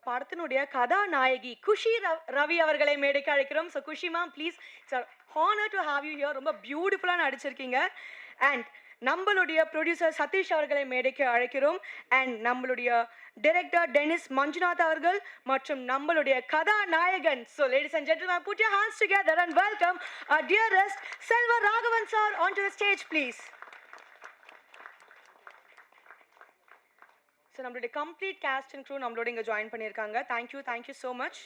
படத்தினுடைய கதாநாயகி குஷி ரவி அவர்களை மேடைக்கு அழைக்கிறோம். So Kushi ma'am please, it's honour to have you here. ரொம்ப பியூட்டிஃபுல்லாக நடிச்சிருக்கீங்க. அண்ட் நம்மளுடைய ப்ரொடியூசர் சதீஷ் அவர்களை மேடைக்கு அழைக்கிறோம். அண்ட் நம்மளுடைய டைரக்டர் டெனிஸ் மஞ்சுநாத் அவர்கள் மற்றும் நம்மளுடைய கதாநாயகன். So ladies and gentlemen, put your hands together and welcome our dearest Selva Raghavan sir onto the stage please. So நம்மளுடைய கம்ப்ளீட் கேஸ்ட் அண்ட் க்ரூ நம்மளோட இங்கே ஜாயின் பண்ணியிருக்காங்க. Thank you so much.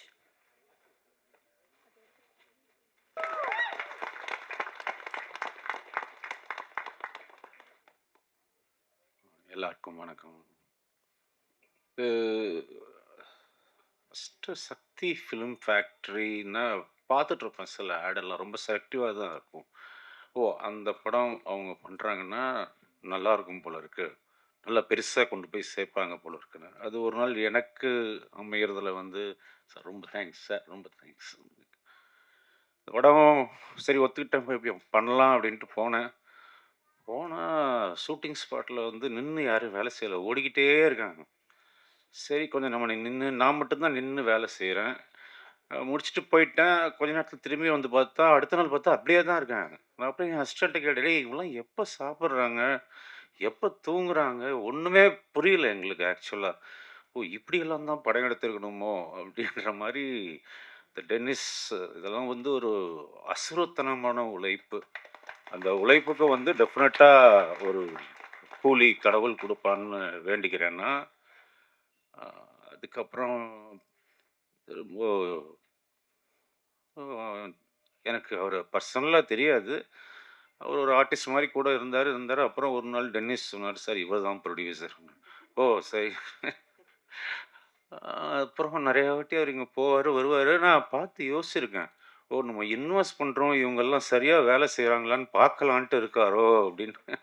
எல்லாருக்கும் வணக்கம். ஃபஸ்ட்டு சக்தி ஃபிலிம் ஃபேக்ட்ரின்னா பார்த்துட்ருப்பேன். சில ஆடெல்லாம் ரொம்ப செலக்டிவாக தான் இருக்கும். அந்த படம் அவங்க பண்ணுறாங்கன்னா நல்லாயிருக்கும் போல இருக்குது, நல்லா பெருசாக கொண்டு போய் சேர்ப்பாங்க போல இருக்குன்னு. அது ஒரு நாள் எனக்கு அமைகிறதுல சார் ரொம்ப தேங்க்ஸ் சார், ரொம்ப தேங்க்ஸ். இந்த படம் சரி ஒத்துக்கிட்டேன், போய் பண்ணலாம் அப்படின்ட்டு போனேன். போனால் ஷூட்டிங் ஸ்பாட்டில் நின்று யாரும் வேலை செய்யலை, ஓடிக்கிட்டே இருக்காங்க. சரி கொஞ்சம் நம்ம நான் மட்டும்தான் நின்று வேலை செய்கிறேன். முடிச்சுட்டு போயிட்டேன். கொஞ்ச நேரத்தில் திரும்பி பார்த்தா அடுத்த நாள் பார்த்தா அப்படியே தான் இருக்காங்க. நான் அப்படியே என் அசிஸ்டண்ட்டை கேட்டேன், இவங்களாம் எப்போ சாப்பிட்றாங்க, எப்போ தூங்குறாங்க, ஒன்றுமே புரியல எங்களுக்கு ஆக்சுவலாக. இப்படியெல்லாம் தான் படம் எடுத்துருக்கணுமோ அப்படின்ற மாதிரி. இந்த டென்னிஸ் இதெல்லாம் ஒரு அசுரத்தனமான உழைப்பு. அந்த உழைப்புக்கு டெஃபினட்டாக ஒரு கூலி கடவுள் கொடுப்பான்னு வேண்டிக்கிறேன்னா. அதுக்கப்புறம் ரொம்ப எனக்கு அவர் பர்சனலாக தெரியாது. அவர் ஒரு ஆர்டிஸ்ட் மாதிரி கூட இருந்தார். அப்புறம் ஒரு நாள் டென்னிஸ் சொன்னார், சார் இவர் தான் ப்ரொடியூசர். சரி. அப்புறம் நிறையா வாட்டி அவர் இங்கே போவார் வருவார். நான் பார்த்து யோசிச்சிருக்கேன், நம்ம இன்வெஸ்ட் பண்ணுறோம், இவங்கெல்லாம் சரியாக வேலை செய்கிறாங்களான்னு பார்க்கலான்ட்டு இருக்காரோ அப்படின்னு.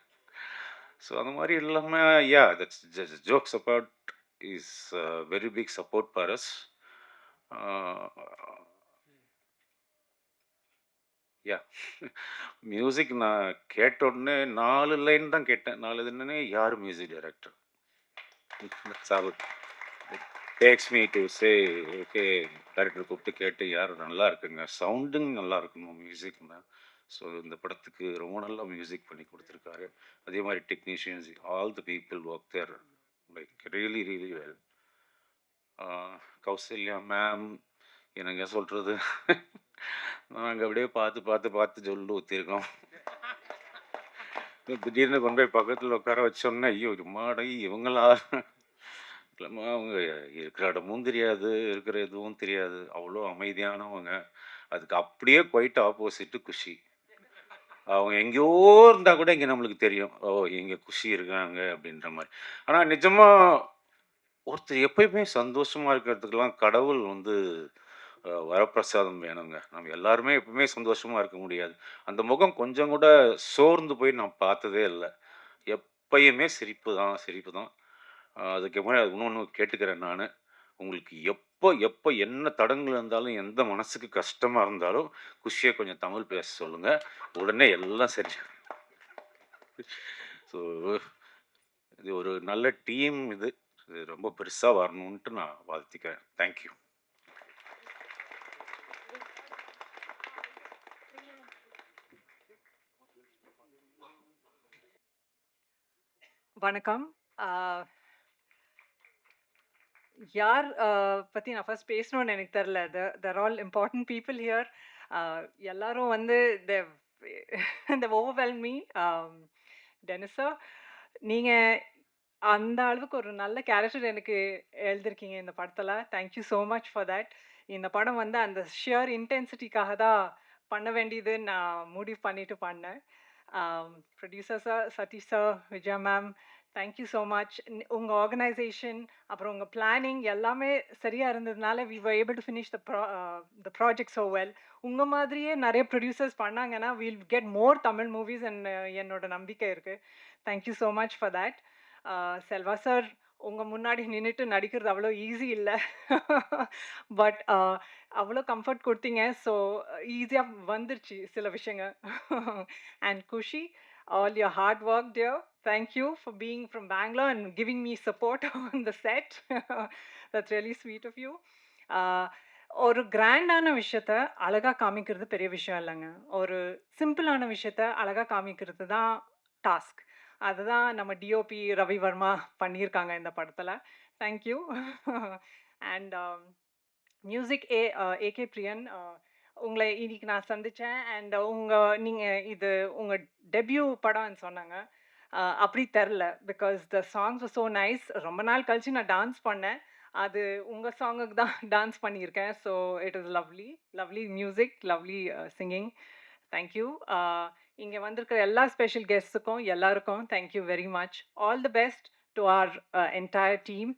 ஸோ அந்த மாதிரி இல்லாமல் that's jokes about is very big support for us. Music நான் கேட்ட உடனே 4 லைன் தான் கேட்டேன். 4 இதுன்னே யார் music director tax me to say okay. Director கூப்பிட்டு கேட்டு யார் நல்லா இருக்குங்க, சவுண்டிங் நல்லா இருக்கணும் மியூசிக்னா. ஸோ இந்த படத்துக்கு ரொம்ப நல்லா மியூசிக் பண்ணி கொடுத்துருக்காரு. அதே மாதிரி technicians, all the people work there like really really well. Kausalya ma'am, என்னங்க சொல்கிறது, நாங்கள் அப்படியே பார்த்து சொல்லி ஊற்றிருக்கோம். திடீர்னு கொண்டு போய் பக்கத்தில் உட்கார வச்சோன்னே ஐயோ மாடை இவங்களா இல்லைம்மா, அவங்க இருக்கிற இடமும் தெரியாது, இருக்கிற எதுவும் தெரியாது, அவ்வளோ அமைதியானவங்க. அதுக்கு அப்படியே குவைட் ஆப்போசிட்டு குஷி. அவங்க எங்கேயோ இருந்தால் கூட இங்கே நம்மளுக்கு தெரியும், இங்கே குஷி இருக்காங்க அப்படின்ற மாதிரி. ஆனால் நிஜமாக ஒருத்தர் எப்பயுமே சந்தோஷமாக இருக்கிறதுக்கெல்லாம் கடவுள் வரப்பிரசாதம் வேணுங்க. நம்ம எல்லாருமே எப்பவுமே சந்தோஷமாக இருக்க முடியாது. அந்த முகம் கொஞ்சம் கூட சோர்ந்து போய் நான் பார்த்ததே இல்லை. எப்பயுமே சிரிப்பு தான். அதுக்கு முன்னாடி அது இன்னொன்று கேட்டுக்கிறேன் நான், உங்களுக்கு எப்போ என்ன தடங்கள் இருந்தாலும், எந்த மனசுக்கு கஷ்டமாக இருந்தாலும் குஷியை கொஞ்சம் தமிழ் பேச சொல்லுங்கள், உடனே எல்லாம் சரி. ஸோ இது ஒரு நல்ல டீம். இது ரொம்ப பெருசாக வரணுன்ட்டு நான் வாழ்த்திக்கிறேன். தேங்க்யூ. வணக்கம். யார் பற்றி நான் ஃபர்ஸ்ட் பேசணும்னு எனக்கு தெரில. தேர் ஆல் இம்பார்ட்டன்ட் பீப்புள் ஹியர். எல்லாரும் இந்த ஓவர்வெல்ம் மீ. டெனிஸா, நீங்கள் அந்த அளவுக்கு ஒரு நல்ல கேரக்டர் எனக்கு எழுதிருக்கீங்க இந்த படத்தில். Thank you so much for that. இந்த படம் அந்த ஷியர் இன்டென்சிட்டிக்காக தான் பண்ண வேண்டியது நான் முடிவு பண்ணிட்டு பண்ணேன். Producer sir, Satish sir, Vijaya ma'am, thank you so much. உங்கள் ஆர்கனைசேஷன் அப்புறம் உங்கள் பிளானிங் எல்லாமே சரியாக இருந்ததுனால we were able to finish the project so well. உங்கள் மாதிரியே நிறைய ப்ரொடியூசர்ஸ் பண்ணாங்கன்னா we'll get more Tamil movies என்னோட நம்பிக்கை இருக்குது. Thank you so much for that. Selva sir, உங்கள் முன்னாடி நின்றுட்டு நடிக்கிறது அவ்வளோ ஈஸி இல்லை. பட் அவ்வளோ கம்ஃபர்ட் கொடுத்தீங்க. ஸோ ஈஸியாக வந்துருச்சு சில விஷயங்கள். And Kushi, all your hard work, dear. Thank you for being from Bangalore and giving me support on the set. That's really sweet of you. Uh, ஒரு கிராண்டான விஷயத்த அழகா காமிக்கிறது பெரிய விஷயம் இல்லைங்க. ஒரு சிம்பிளான விஷயத்த அழகா காமிக்கிறது தான் டாஸ்க். அதுதான் நம்ம டிஓபி ரவி வர்மா பண்ணியிருக்காங்க இந்த படத்துல. Thank you. And music AK Priyan, உங்களை இன்னைக்கு நான் சந்திச்சேன். அண்ட் நீங்க இது உங்க டெபியூ படம்னு சொன்னாங்க. அப்படி தெரில, because the songs so nice. ரொம்ப நாள் கழிச்சு நான் டான்ஸ் பண்ணேன். அது உங்க சாங்குக்கு தான் டான்ஸ் பண்ணியிருக்கேன். So it is lovely, lovely music, lovely singing. Thank you. இங்கே வந்திருக்கிற எல்லா ஸ்பெஷல் கெஸ்ட்டுக்கும் எல்லாருக்கும் thank you very much. All the best to our entire team.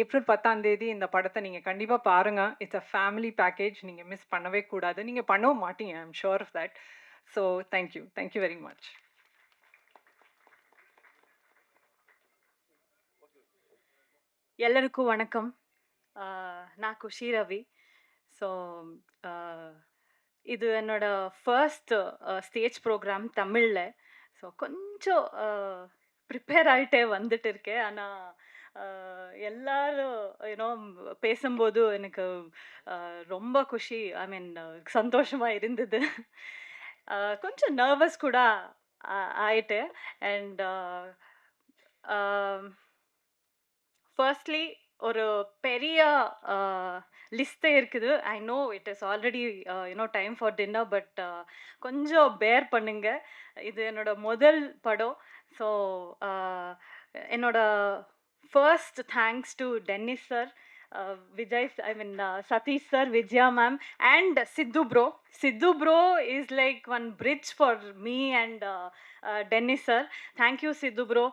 April 10 இந்த படத்தை நீங்கள் கண்டிப்பாக பாருங்கள். It's a family package. நீங்கள் மிஸ் பண்ணவே கூடாது. நீங்கள் பண்ணவும் மாட்டீங்க, I am sure of that. So thank you very much. ಎಲ್ಲರಿಗೂ ವಣಕಂ. ನಾ ಖುಷಿ ರವಿ. ஸோ இது என்னோட ஃபர்ஸ்ட் ஸ்டேஜ் ப்ரோக்ராம் தமிழில். ஸோ கொஞ்சம் ப்ரிப்பேர் ஆகிட்டே வந்துட்டு இருக்கேன். ஆனால் எல்லாரும் யூனோ பேசும்போது எனக்கு ரொம்ப குஷி, ஐ மீன் சந்தோஷமாக இருந்தது. கொஞ்சம் நர்வஸ் கூட ஆயிட்டு. அண்ட் ஃபர்ஸ்ட்லி ஒரு பெரிய லிஸ்ட்டே இருக்குது. I know it is already time for dinner, but கொஞ்சம் பேர் பண்ணுங்க. இது என்னோட முதல் படம். ஸோ என்னோட first thanks to tennis sir, Vijay, I mean Satish sir, Vijaya ma'am, and Sidhu bro. Sidhu bro is like one bridge for me and Dennis sir. Thank you Sidhu bro.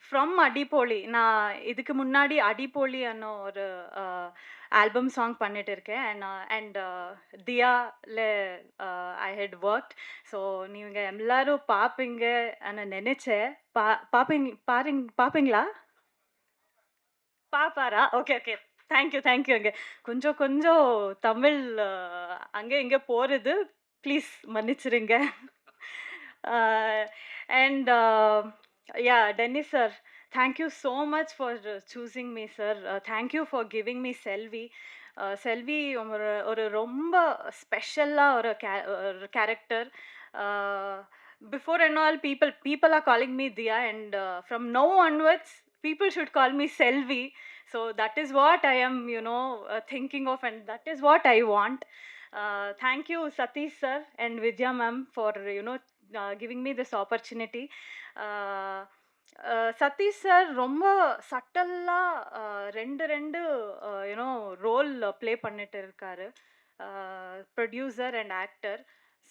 From Adipoli, நான் இதுக்கு முன்னாடி அடிப்போலி அன்ன ஒரு album song பண்ணிட்டு இருக்கேன். And தியால I had worked. So நீங்கள் எல்லாரும் பார்ப்பீங்க நினச்சேன். பார்ப்பீங்களா? பாப்பாரா? Okay okay, thank you. அங்கே கொஞ்சம் தமிழ் அங்கே இங்கே போகிறது, ப்ளீஸ் மன்னிச்சிருங்க. And yeah Dennis sir, thank you so much for choosing me sir. Thank you for giving me Selvi. Selvi ஒரு ரொம்ப ஸ்பெஷலாக ஒரு character. Before and all, people are calling me Diya, and from now onwards people should call me Selvi. So that is what I am thinking of, and that is what I want. Thank you Satish sir and Vidya ma'am for giving me this opportunity. Satish sir ரொம்ப சட்டலாக ரெண்டு role play பண்ணிட்டு இருக்காரு, producer and actor.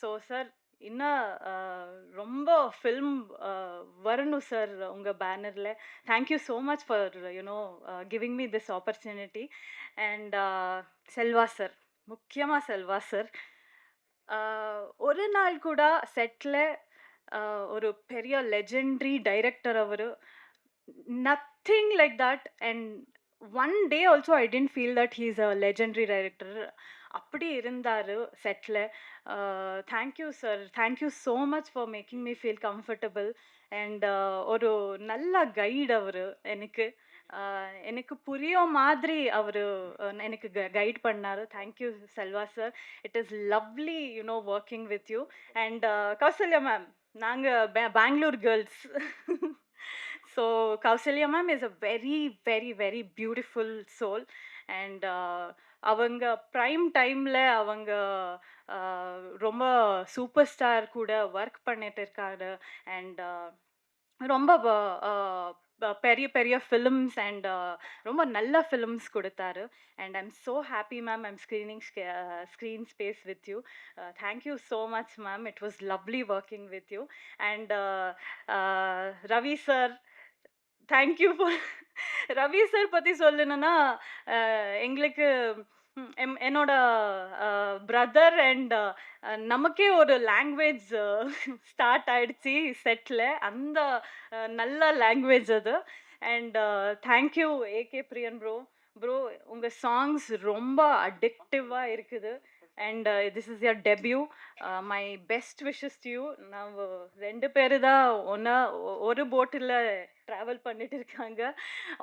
So sir இன்னும் ரொம்ப film வரணும் sir உங்கள் பேனரில். Thank you so much for giving me this opportunity. And Selva sir, முக்கியமாக செல்வா சார், ஒரு நாள் கூட செட்டில் ஒரு பெரிய லெஜெண்டரி டைரக்டர் அவர், nothing like that. And one day also I tend feel that he is a legendary director. அப்படி இருந்தார் செட்டில். Thank you sir, thank you so much for making me feel comfortable. And ஒரு நல்ல கைடு அவர் எனக்கு புரிய மாதிரி அவர் எனக்கு கைட் பண்ணார். Thank you Selva sir. It is lovely working with you. And Kausalya ma'am, நாங்கள் Bangalore girls. So Kausalya ma'am is a very very very beautiful soul. And அவங்க prime டைமில் அவங்க ரொம்ப சூப்பர் ஸ்டார் கூட ஒர்க் பண்ணிட்டு இருக்காரு. அண்ட் ரொம்ப பெரிய பெரிய ஃபிலிம்ஸ் அண்ட் ரொம்ப நல்ல ஃபிலிம்ஸ் கொடுத்தாரு. And I'm so happy ma'am, I'm screen space with you. Thank you so much ma'am, it was lovely working with you. And Ravi sir, thank you for Ravi sir பற்றி சொல்லணுன்னா, எங்களுக்கு என்னோட பிரதர் அண்ட் நமக்கே ஒரு லாங்குவேஜ் ஸ்டார்ட் ஆயிடுச்சு செட்டில், அந்த நல்ல லாங்குவேஜ் அது. And thank you AK Priyan bro. உங்கள் சாங்ஸ் ரொம்ப அடிக்டிவாக இருக்குது. and this is your debut. My best wishes to you. ನಾವು ரெண்டு பேரு தான் ஒரு போட்டில் ட்ராவல் பண்ணிட்டு இருக்காங்க.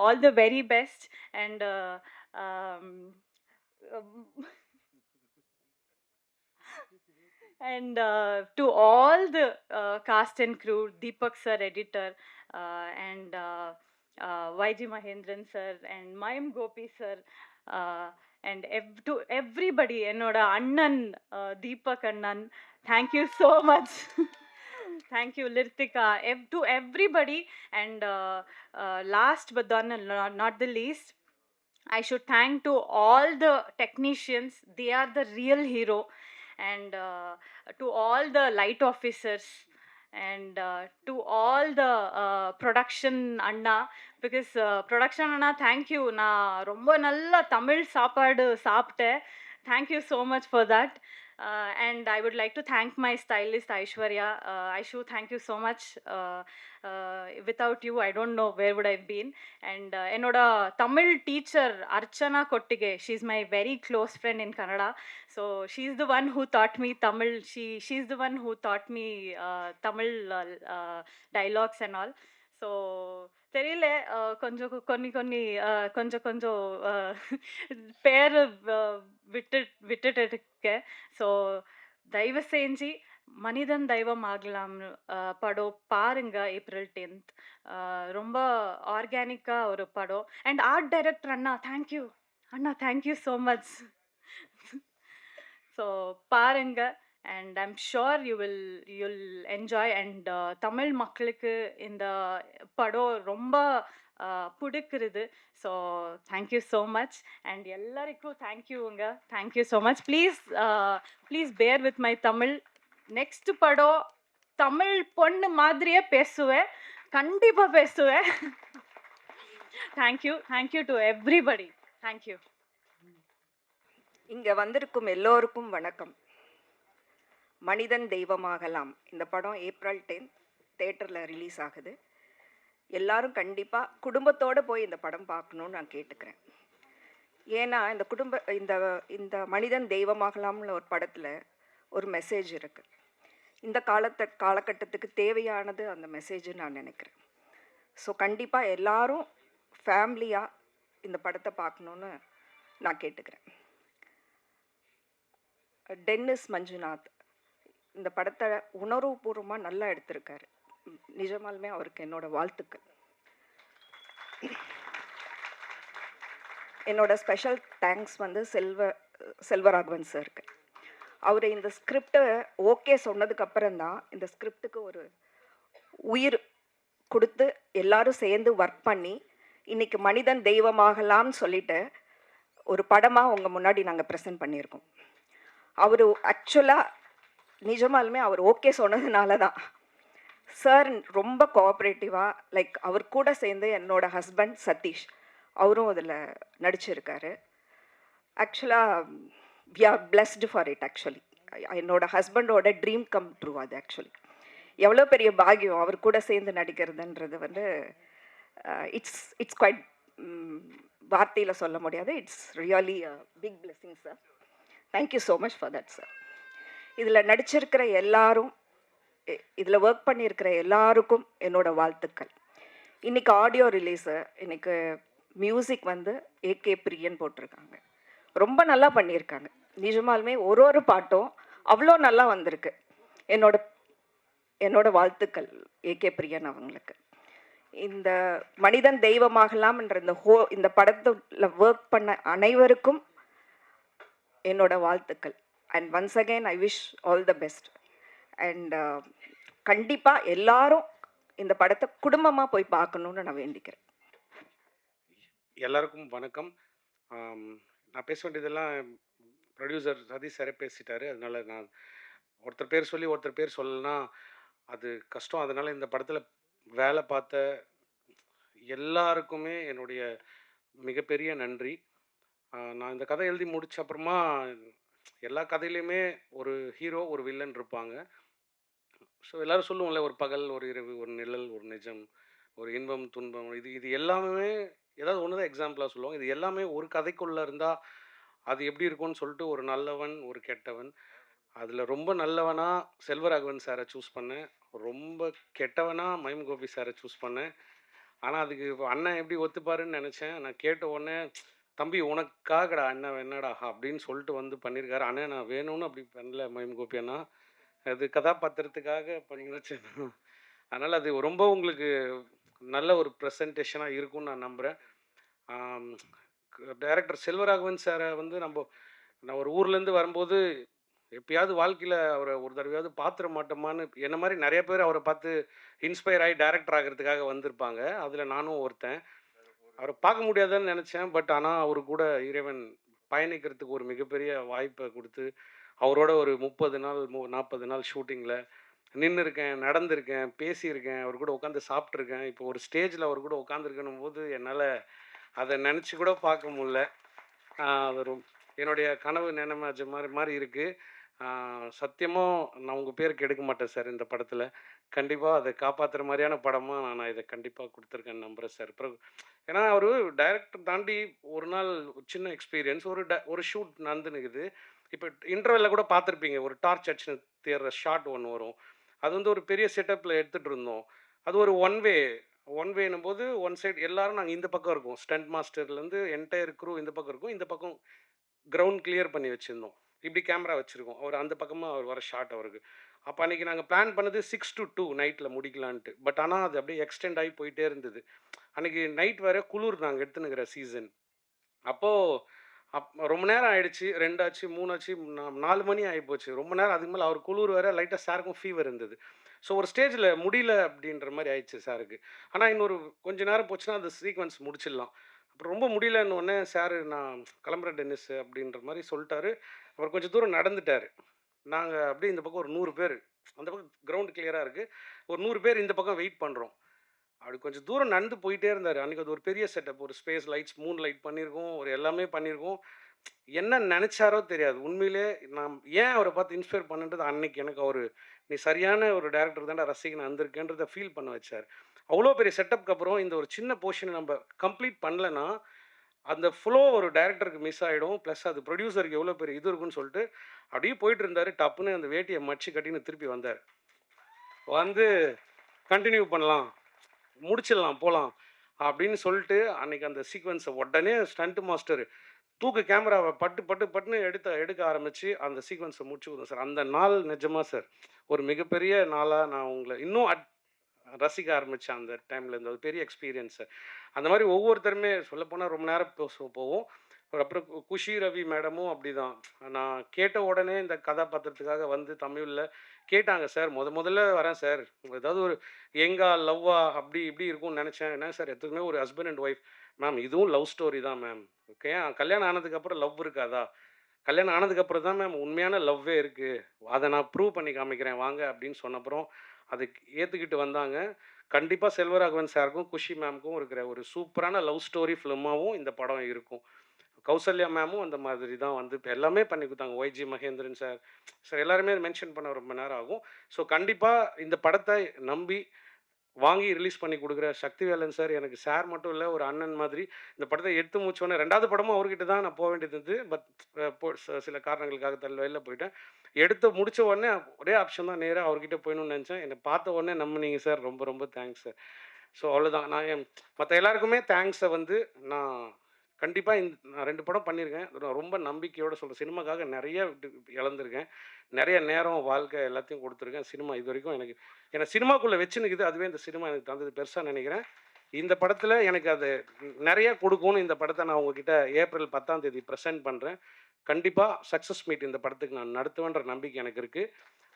All the very best and and to all the cast and crew, Deepak sir, editor, and YG Mahendran sir, and Mayam Gopi sir, and to everybody, என்னோட அண்ணன் Deepak அண்ணன், thank you so much. Thank you, Lirtika, to everybody, and last but not the least, I should thank to all the technicians. They are the real hero, and to all the light officers, and to all the production Anna, because production Anna, thank you. நான் ரொம்ப நல்ல தமிழ் சாப்பாடு சாப்பிட்டேன். Thank you so much for that. And I would like to thank my stylist Aishwarya. Aishu, thank you so much. Without you, I don't know where would I've been. And என்னோட Tamil teacher Archana Kottige, she's my very close friend in Kannada. So she's the one who taught me Tamil. She's the one who taught me Tamil dialogues and all. So தெரியல, கொஞ்சம் கொஞ்சம் பேர் விட்டுட்டு இருக்கேன். So தயவு செஞ்சு மனிதன் தெய்வம் ஆகலாம் படம் பாருங்க. April 10th ரொம்ப ஆர்கானிக்காக ஒரு படம். And art director Anna, thank you Anna, thank you so much. So பாருங்க, and I'm sure you'll enjoy. And Tamil மக்களுக்கு இந்த படம் ரொம்ப பிடிக்கிறது. So thank you so much. And எல்லாருக்கும் தேங்க்யூங்க, thank you so much. Please bear with my Tamil. Next படம் தமிழ் பொண்ணு மாதிரியே பேசுவேன், கண்டிப்பாக பேசுவேன். Thank you to everybody. தேங்க்யூ. இங்கே வந்திருக்கும் எல்லோருக்கும் வணக்கம். மனிதன் தெய்வமாகலாம் இந்த படம் April 10th தேட்டரில் ரிலீஸ் ஆகுது. எல்லாரும் கண்டிப்பாக குடும்பத்தோடு போய் இந்த படம் பார்க்கணுன்னு நான் கேட்டுக்கிறேன். ஏன்னா இந்த மனிதன் தெய்வமாகலாம்னு ஒரு படத்தில் ஒரு மெசேஜ் இருக்குது. இந்த காலகட்டத்துக்கு தேவையானது அந்த மெசேஜ்னு நான் நினைக்கிறேன். ஸோ கண்டிப்பாக எல்லாரும் ஃபேமிலியாக இந்த படத்தை பார்க்கணுன்னு நான் கேட்டுக்கிறேன். டென்னிஸ் மஞ்சுநாத் இந்த படத்தை உணர்வுபூர்வமாக நல்லா எடுத்திருக்காரு. நிஜமாலுமே அவருக்கு என்னோட வாழ்த்துக்கள். என்னோட ஸ்பெஷல் தேங்க்ஸ் வந்து செல்வராகவன் சாருக்கு. அவர் இந்த ஸ்கிரிப்டை ஓகே சொன்னதுக்கப்புறம் தான் இந்த ஸ்கிரிப்டுக்கு ஒரு உயிர் கொடுத்து எல்லாரும் சேர்ந்து ஒர்க் பண்ணி இன்றைக்கி மனிதன் தெய்வமாகலாம்னு சொல்லிட்டு ஒரு படமாக உங்கள் முன்னாடி நாங்கள் ப்ரெசென்ட் பண்ணியிருக்கோம். அவர் ஆக்சுவலாக நிஜமாலுமே அவர் ஓகே சொன்னதுனால தான் சார் ரொம்ப கோஆப்ரேட்டிவாக, லைக் அவர் கூட சேர்ந்து என்னோடய ஹஸ்பண்ட் சதீஷ் அவரும் அதில் நடிச்சிருக்காரு. ஆக்சுவலாக we are blessed for it. Actually என்னோடய ஹஸ்பண்டோட ட்ரீம் கம் ட்ரூ அது. ஆக்சுவலி எவ்வளோ பெரிய பாக்கியம் அவர் கூட சேர்ந்து நடிக்கிறதுன்றது வந்து இட்ஸ் குவைட், வார்த்தையில் சொல்ல முடியாது. It's really big blessing sir. Thank you so much for that sir. இதில் நடிச்சிருக்கிற எல்லாரும், இதில் ஒர்க் பண்ணியிருக்கிற எல்லாருக்கும் என்னோடய வாழ்த்துக்கள். இன்றைக்கி ஆடியோ ரிலீஸு, இன்றைக்கி மியூசிக் வந்து ஏகே பிரியன் போட்டிருக்காங்க. ரொம்ப நல்லா பண்ணியிருக்காங்க. நிஜமாலுமே ஒரு பாட்டும் அவ்வளோ நல்லா வந்திருக்கு. என்னோட வாழ்த்துக்கள் ஏகே பிரியன் அவங்களுக்கு. இந்த மனிதன் தெய்வமாகலாம்ன்ற இந்த படத்தில் ஒர்க் பண்ண அனைவருக்கும் என்னோட வாழ்த்துக்கள். And once again I wish all the best. And கண்டிப்பாக எல்லாரும் இந்த படத்தை குடும்பமாக போய் பார்க்கணுன்னு நான் வேண்டிக்கிறேன். எல்லாருக்கும் வணக்கம். நான் பேச வேண்டியதெல்லாம் ப்ரொடியூசர் சதீஷ் சாரே பேசிட்டாரு. அதனால் நான் ஒருத்தர் பேர் சொல்லி ஒருத்தர் பேர் சொல்லலைன்னா அது கஷ்டம். அதனால் இந்த படத்தில் வேலை பார்த்த எல்லாருக்குமே என்னுடைய மிகப்பெரிய நன்றி. நான் இந்த கதை எழுதி முடிச்ச அப்புறமா எல்லா கதையிலையுமே ஒரு ஹீரோ ஒரு வில்லன் இருப்பாங்க. ஸோ எல்லோரும் சொல்லுவோம்ல, ஒரு பகல் ஒரு இரவு, ஒரு நிழல் ஒரு நிஜம், ஒரு இன்பம் துன்பம், இது எல்லாமே ஏதாவது ஒன்று தான் எக்ஸாம்பிளாக சொல்லுவாங்க. இது எல்லாமே ஒரு கதைக்குள்ளே இருந்தால் அது எப்படி இருக்கும்னு சொல்லிட்டு ஒரு நல்லவன், ஒரு கெட்டவன். அதில ரொம்ப நல்லவனா செல்வராகவன் சார சூஸ் பண்ணேன். ரொம்ப கெட்டவனா மயிம் கோபி சார சூஸ் பண்ணேன். ஆனா, அதுக்கு அண்ணன் எப்படி ஒத்துப்பாருன்னு நெனச்சேன். நான் கேட்ட உடனே, "தம்பி உனக்காகடா அண்ணன் என்னடா" அப்படின்னு சொல்லிட்டு வந்து பண்ணியிருக்காரு. "அண்ணே நான் வேணும்னு அப்படி பண்ணல மயிம் கோபி அண்ணா. அது கதாபாத்திரத்துக்காக பண்ணி வச்சேன்." அதனால அது ரொம்ப உங்களுக்கு நல்ல ஒரு பிரசன்டேஷனா இருக்கும்னு நான் நம்புறேன். ஆம், டைரக்டர் செல்வராகவன் சார வந்து நான் ஒரு ஊர்லேருந்து வரும்போது, எப்பயாவது வாழ்க்கையில அவர ஒரு தடவையாவது பாத்துற மாட்டோமான்னு என்ன மாரி நெறைய பேர் அவர பார்த்து இன்ஸ்பயர் ஆயி டைரக்டர் ஆகுறதுக்காக வந்திருப்பாங்க. அதில நானும் ஒருத்தன். அவர பார்க்க முடியாதுன்னு நெனச்சேன். பட் ஆனா, அவரு கூட இறைவன் பயணிக்கிறதுக்கு ஒரு மிகப்பெரிய வாய்ப்ப குடுத்து, அவரோட ஒரு 30 நாள் 40 நாள் ஷூட்டிங்ல நின்னுருக்கேன், நடந்திருக்கேன், பேசியிருக்கேன், அவர் கூட உட்காந்து சாப்ட்டுருக்கேன். இப்போ ஒரு ஸ்டேஜ்ல அவர் கூட உட்காந்துருக்கணும்போது, என்னால அத நெனச்சு கூட பார்க்க முடில. அது என்னுடைய கனவு நனவாச்ச மாரி இருக்கு. ஆ சத்தியமா நான் உங்க பேர கெடுக்க மாட்டேன் சார் இந்த படத்துல. கண்டிப்பா அத காப்பாத்துற மாரியான படமா நான் இத கண்டிப்பா குடுத்துருக்கேன்னு நம்புறேன் சார். அப்புறம் ஏன்னா அவரு டைரக்டர் தாண்டி ஒரு நாள் ஒரு சின்ன எக்ஸ்பீரியன்ஸ் ஒரு ஷூட் நடந்துன்னுக்குது. இப்ப இன்டர்வல்ல கூட பார்த்துருப்பீங்க. ஒரு டார்ச் அடிச்சுன்னு தேடுற ஷாட் ஒண்ணு வரும். அது வந்து ஒரு பெரிய செட்டப்ல எடுத்துட்டு இருந்தோம். அது ஒரு ஒன் வேன்னும்போது ஒன் சைடு எல்லாரும் நாங்க இந்த பக்கம் இருக்கோம். ஸ்டண்ட் மாஸ்டர்லேருந்து என்டையர் க்ரூ இந்த பக்கம் இருக்கும். இந்த பக்கம் கிரவுண்ட் கிளியர் பண்ணி வச்சிருந்தோம். இப்படி கேமரா வச்சிருக்கோம். அவர் அந்த பக்கமா அவர் வர ஷாட் அவருக்கு. அப்ப அன்னைக்கு நாங்க பிளான் பண்ணது 6 டூ 2 நைட்ல முடிக்கலான்ட்டு. பட் ஆனா அது அப்படியே எக்ஸ்டெண்ட் ஆகி போயிட்டே இருந்தது. அன்னைக்கு நைட் வேற குளிர் நாங்க எடுத்துன்னுக்கிற சீசன். அப்போ ரொம்ப நேரம் ஆயிடுச்சு. 2 ஆச்சு, 3 ஆச்சு, 4 மணி ஆயிப்போச்சு. ரொம்ப நேரம் அதுக்கு மேல அவர் குளிர் வேற லைட்டா சாருக்கும் ஃபீவர் இருந்தது. ஸோ ஒரு ஸ்டேஜ்ல முடியல அப்படின்ற மாரி ஆயிடுச்சு சாருக்கு. ஆனா இன்னொரு கொஞ்ச நேரம் போச்சுன்னா அந்த சீக்வென்ஸ் முடிச்சிடலாம். அப்புறம் ரொம்ப முடியலன்ன உடனே சாரு நான் கிளம்புறேன் டென்னிஸ் அப்படின்ற மாரி சொல்ட்டாரு. அவர் கொஞ்சம் தூரம் நடந்துட்டாரு. நாங்க அப்படியே இந்த பக்கம் ஒரு 100 பேரு. அந்த பக்கம் கிரவுண்ட் கிளியரா இருக்கு. ஒரு 100 பேர் இந்த பக்கம் வெயிட் பண்றோம். அப்படி கொஞ்சம் தூரம் நடந்து போயிட்டே இருந்தாரு. அன்னைக்கு அது ஒரு பெரிய செட்டப். ஒரு ஸ்பேஸ் லைட்ஸ், மூன் லைட் பண்ணியிருக்கோம். ஒரு எல்லாமே பண்ணியிருக்கோம். என்ன நெனச்சாரோ தெரியாது. உண்மையிலே நான் ஏன் அவர பார்த்து இன்ஸ்பயர் பண்ணேன்றது அன்னைக்கு எனக்கு அவரு, "நீ சரியான ஒரு டைரக்டர் தான்டா ரசிகனா வந்திருக்கேன்றத" ஃபீல் பண்ண வச்சாரு. அவ்வளோ பெரிய செட்டப்க்கு அப்புறம் இந்த ஒரு சின்ன போர்ஷன நம்ப கம்ப்ளீட் பண்ணலன்னா, அந்த ஃப்ளோ ஒரு டைரக்டருக்கு மிஸ் ஆயிடும். பிளஸ் அது புரொடியூசருக்கு எவ்வளோ பெரிய இது இருக்குன்னு சொல்லிட்டு, அப்படியே போயிட்டு இருந்தாரு. டப்புன்னு அந்த வேட்டிய மடிச்சு கட்டின்னு திருப்பி வந்தாரு. வந்து கன்டின்யூ பண்ணலாம். முடிச்சிடலாம் போலாம். அப்படின்னு சொல்லிட்டு அன்னைக்கு அந்த சீக்வென்ஸ உடனே ஸ்டண்ட் மாஸ்டர் தூக்கு கேமராவ பட்டு பட்டு பட்டுன்னு எடுக்க ஆரம்பிச்சு அந்த சீக்வென்ஸ முடிச்சு கொடுத்தோம் சார். அந்த நாள் நிஜமா சார் ஒரு மிகப்பெரிய நாளா நான் உங்கள இன்னும் ரசிக்க ஆரம்பிச்சேன் அந்த டைம்ல இருந்து. அது பெரிய எக்ஸ்பீரியன்ஸ். அந்த மாதிரி ஒவ்வொருத்தருமே சொல்லப்போனா ரொம்ப நேரம் போவோம். அப்புறம் குஷி ரவி மேடமும் அப்படிதான். நான் கேட்ட உடனே இந்த கதாபாத்திரத்துக்காக வந்து தமிழ்ல கேட்டாங்க சார். முதல்ல வரேன் சார். ஏதாவது ஒரு யங்கா, லவ்வா அப்படி இப்படி இருக்கும்னு நினைச்சேன். என்ன சார் எதுக்குமே ஒரு ஹஸ்பண்ட் அண்ட் ஒய்ஃப். மேம் இதுவும் லவ் ஸ்டோரி தான் மேம். ஓகே கல்யாணம் ஆனதுக்கு அப்புறம் லவ் இருக்காதா? கல்யாணம் ஆனதுக்கு அப்புறம் தான் மேம் உண்மையான லவ்வே இருக்கு. அத நான் ப்ரூவ் பண்ணி காமிக்கிறேன் வாங்க அப்படின்னு சொன்னப்புறம், அதுக்கு ஏத்துக்கிட்டு வந்தாங்க. கண்டிப்பா செல்வராகவன் சாருக்கும், குஷி மேம்க்கும் இருக்கிற ஒரு சூப்பரான லவ் ஸ்டோரி ஃபிலிமாவும் இந்த படம் இருக்கும். கௌசல்யா மேமும் அந்த மாதிரி தான் வந்து இப்ப எல்லாமே பண்ணி குடுத்தாங்க. ஒய்ஜி மகேந்திரன் சார், சார் எல்லாருமே மென்ஷன் பண்ண ரொம்ப நேரம் ஆகும். ஸோ கண்டிப்பா இந்த படத்த நம்பி வாங்கி ரிலீஸ் பண்ணி குடுக்குற சக்திவேலன் சார் எனக்கு சார் மட்டும் இல்ல, ஒரு அண்ணன் மாதிரி. இந்த படத்த எடுத்து முடிச்சோனே 2வது படமும் அவர்கிட்ட தான் நான் வேண்டியது இருந்தது. பட் சில காரணங்களுக்காக வெளில போயிட்டேன். எடுத்து முடிச்ச உடனே ஒரே ஆப்ஷன் தான் நேரா அவர்கிட்ட போயணும்னு நெனச்சேன். என்ன பார்த்த உடனே நம்புனீங்க சார். ரொம்ப ரொம்ப தேங்க்ஸ் சார். ஸோ அவ்வளோதான். மத்த எல்லாருக்குமே தேங்க்ஸ வந்து நான் கண்டிப்பா நான் 2 படம் பண்ணியிருக்கேன். நான் ரொம்ப நம்பிக்கையோட சொல்றேன். சினிமாக்காக நெறைய இழந்திருக்கேன். நெறைய நேரம், வாழ்க்கை எல்லாத்தையும் குடுத்துருக்கேன். சினிமா இதுவரைக்கும் என்ன சினிமாக்குள்ள வச்சுன்னுக்குது. அதுவே இந்த சினிமா எனக்கு தந்தது பெருசா நெனைக்கிறேன். இந்த படத்துல எனக்கு அது நெறைய குடுக்கும்னு இந்த படத்த நான் உங்ககிட்ட ஏப்ரல் 10ஆம் தேதி பிரசன்ட் பண்றேன். கண்டிப்பா சக்சஸ் மீட் இந்த படத்துக்கு நான் நடத்துவேன்ற நம்பிக்கை எனக்கு இருக்கு.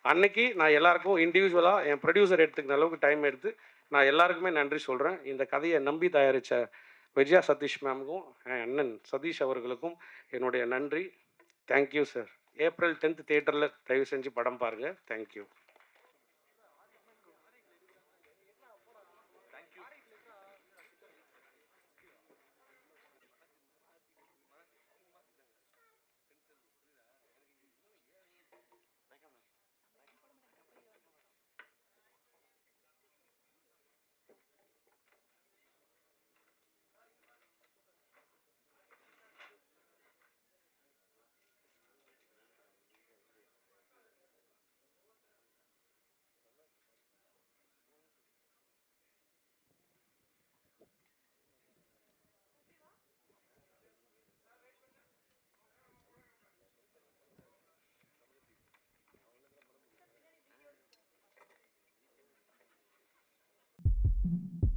அன்னைக்கு நான் எல்லாருக்கும் இண்டிவிஜுவலா என் புரொடியூசர் எடுத்துக்கின அளவுக்கு டைம் எடுத்து நான் எல்லாருக்குமே நன்றி சொல்றேன். இந்த கதைய நம்பி தயாரிச்ச விஜயா சதீஷ் மேமுக்கும், என் அண்ணன் சதீஷ் அவர்களுக்கும் என்னுடைய நன்றி. Thank you sir. ஏப்ரல் 10த் தியேட்டர்ல தயவு செஞ்சு படம் பாருங்க. Thank you. you.